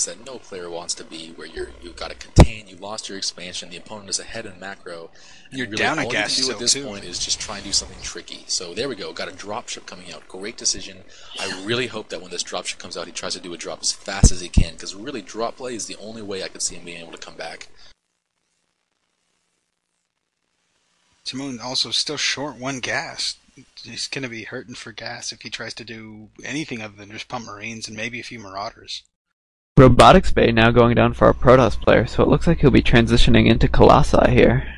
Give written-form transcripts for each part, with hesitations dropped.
that no player wants to be, where you've got to contain, you lost your expansion, the opponent is ahead in macro, and You're really down a all gas you can do at this too. point is just try and do something tricky. So there we go, got a dropship coming out, great decision. I really hope that when this dropship comes out, he tries to do a drop as fast as he can, because really drop play is the only way I could see him being able to come back. Timon also still short one gas. He's going to be hurting for gas if he tries to do anything other than just pump Marines and maybe a few Marauders. Robotics Bay now going down for our Protoss player, so it looks like he'll be transitioning into Colossi here.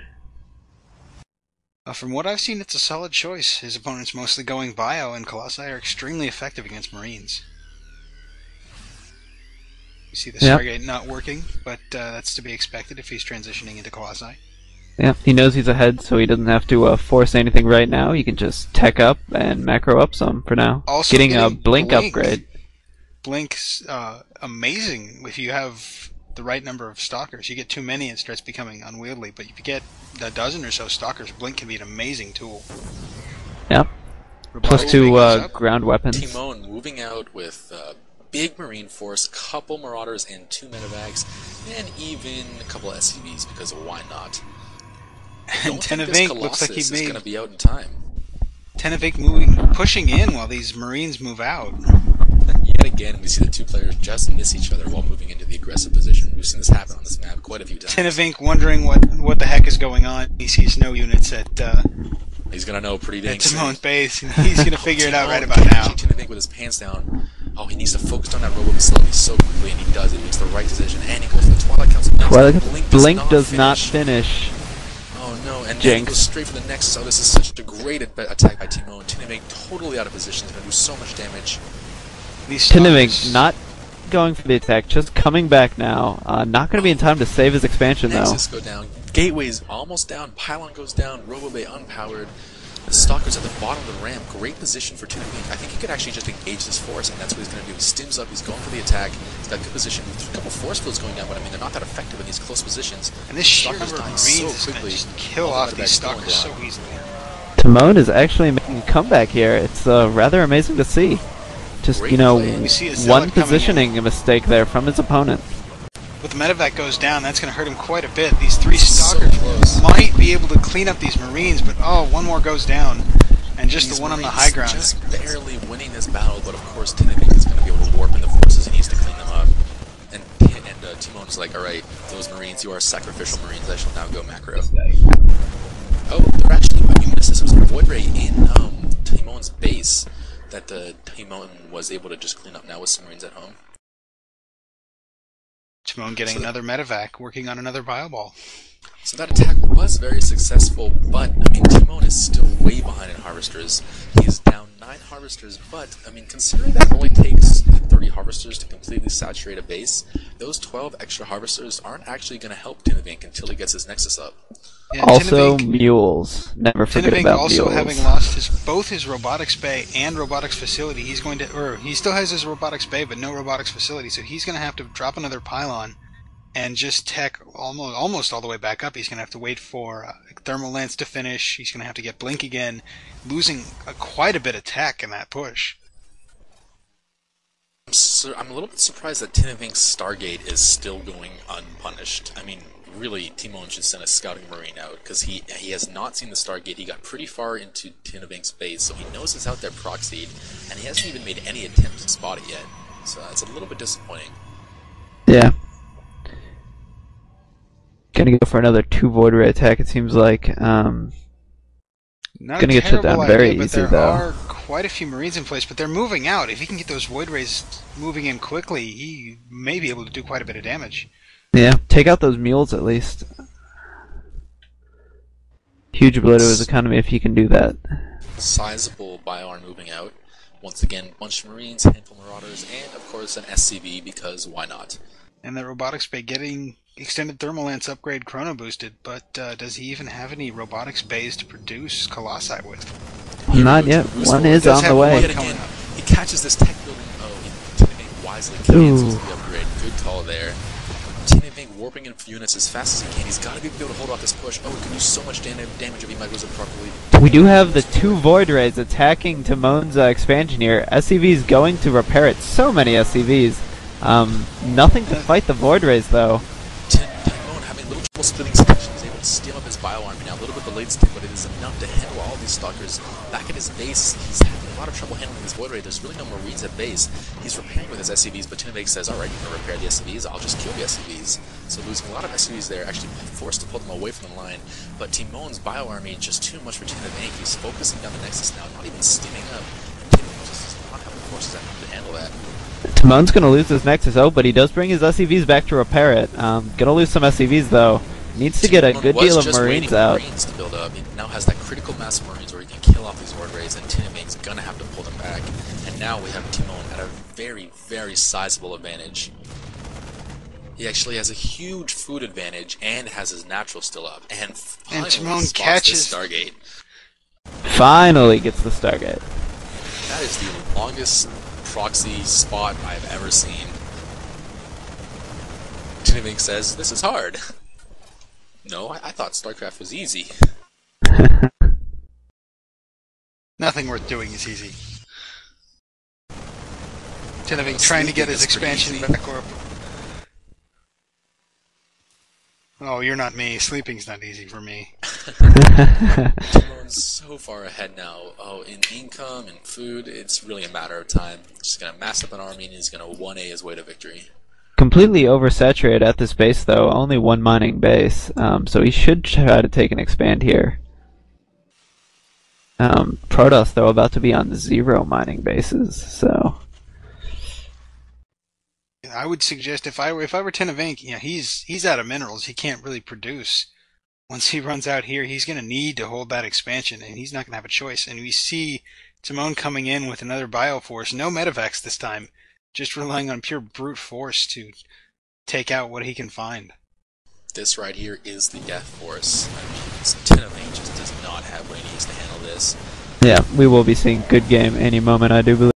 From what I've seen, it's a solid choice. His opponent's mostly going Bio, and Colossi are extremely effective against Marines. You see the Stargate not working, but that's to be expected if he's transitioning into Colossi. Yeah, he knows he's ahead, so he doesn't have to force anything right now. He can just tech up and macro up some for now. Also getting a Blink upgrade. Blink's amazing if you have the right number of Stalkers. You get too many, it starts becoming unwieldy, but if you get a dozen or so Stalkers, Blink can be an amazing tool. Yep. Plus 2 ground weapons. Timon moving out with big Marine force, couple Marauders and 2 medevacs, and even a couple SCVs, because why not? And tinofink looks like he is going to be out in time. tinofink pushing in while these Marines move out. Yet again, we see the two players just miss each other while moving into the aggressive position. We've seen this happen on this map quite a few times. tinofink wondering what the heck is going on. He sees no units at he's going to know pretty dang soon. Timon's base, and he's going to figure it out right about now. tinofink with his pants down. Oh, he needs to focus on that robo facility so quickly, and he does. He makes the right decision, and he goes for the Twilight Council. Blink does not finish. Oh no, and then he goes straight for the Nexus. Oh, this is such a great attack by Timon. tinofink totally out of position. He's going to do so much damage. tinofink not going for the attack, just coming back now. Not going to be in time to save his expansion, though. Nexus go down. Gateway's almost down. Pylon goes down. Robo Bay unpowered. The Stalker's at the bottom of the ramp. Great position for tinofink. I think he could actually just engage this force, and that's what he's going to do. He stims up. He's going for the attack. He's got good position. There's a couple force fields going down, but I mean, they're not that effective in these close positions. And this sheer number of Marines is going to just kill off these Stalkers so easily. Timon is actually making a comeback here. It's rather amazing to see. Just, you know, one positioning mistake there from his opponent. With the medevac goes down, that's going to hurt him quite a bit. These 3 Stalkers might be able to clean up these Marines, but one more goes down. And just the one on the high ground. Just barely winning this battle, but of course tinofink is going to be able to warp in the forces. He needs to clean them up. And Timon's like, alright, those Marines, you are sacrificial Marines, I shall now go macro. Oh, they're actually, you missed this, there was a Void Ray in Timon's base that Timon was able to just clean up now with some Marines at home. Timon getting another medevac, working on another bio ball. So that attack was very successful, but, I mean, Timon is still way behind in Harvesters. He's down 9 Harvesters, but, I mean, considering that it only takes 30 Harvesters to completely saturate a base, those 12 extra Harvesters aren't actually going to help tinofink until he gets his Nexus up. Yeah, also, mules. Never forget about mules. Also having lost both his robotics bay and robotics facility, he still has his robotics bay, but no robotics facility, so he's going to have to drop another pylon and just tech almost all the way back up. He's going to have to wait for Thermal Lance to finish. He's going to have to get Blink again, losing quite a bit of tech in that push. I'm a little bit surprised that tinofink's Stargate is still going unpunished. I mean, really, Timon should send a scouting Marine out, because he has not seen the Stargate. He got pretty far into tinofink's base, so he knows it's out there proxied, and he hasn't even made any attempt to spot it yet. So it's a little bit disappointing. Yeah. Gonna go for another 2 Void Ray attack, it seems like. Gonna get shut down very easy, though. There are quite a few Marines in place, but they're moving out. If he can get those Void Rays moving in quickly, he may be able to do quite a bit of damage. Yeah, take out those mules at least. Huge blow to his economy if he can do that. Sizable Biorn moving out. Once again, bunch of Marines, handful of Marauders, and of course an SCV, because why not? And the robotics bay getting extended thermal lance upgrade chrono boosted, but does he even have any robotics bays to produce Colossi with? Not yet. One is on the way. He catches this tech building. Oh, tinofink wisely cancels the upgrade. Good call there. Tinofink warping in units as fast as he can. He's got to be able to hold off this push. Oh, it can do so much damage if he micros it properly. We do have the 2 Void Rays attacking Timon's expansion here. SCV's going to repair it. So many SCVs. Nothing to fight the Void Rays, though. Timon having a little trouble splitting section, is able to steal up his bio army now. A little bit delayed stick, but it is enough to handle all these stalkers. Back at his base, he's having a lot of trouble handling this Void Ray. There's really no Marines at base. He's repairing with his SCVs, but tinofink says, alright, you're going to repair the SCVs, I'll just kill the SCVs. So losing a lot of SCVs there, actually forced to pull them away from the line. But Timon's bio army, just too much for tinofink. He's focusing on the Nexus now, not even steaming up. tinofink just does not have the forces at home to handle that. Timon's gonna lose his Nexus, but he does bring his SCVs back to repair it. Gonna lose some SCVs, though. Needs to get a good deal of Marines out. Marines to build up. He now has that critical mass of Marines where he can kill off these Void Rays, and tinofink's gonna have to pull them back. And now we have Timon at a very, very sizable advantage. He actually has a huge food advantage and has his natural still up. And finally Timon spots catches this Stargate. Finally gets the Stargate. That is the longest proxy spot I've ever seen. tinofink says, this is hard. No, I thought StarCraft was easy. Nothing worth doing is easy. tinofink trying to get his expansion back up. Oh, you're not me. Sleeping's not easy for me. Timon's so far ahead now. Oh, in income and food, it's really a matter of time. He's just gonna mass up an army and he's gonna 1A his way to victory. Completely oversaturated at this base, though. Only one mining base, so he should try to take an expand here. Protoss, though, about to be on 0 mining bases, so... I would suggest if I were tinofink, he's out of minerals. He can't really produce. Once he runs out here, he's going to need to hold that expansion, and he's not going to have a choice. And we see Timon coming in with another Bioforce, no Medivacs this time, just relying on pure brute force to take out what he can find. This right here is the death force. tinofink just does not have what he needs to handle this. Yeah, we will be seeing good game any moment, I do believe.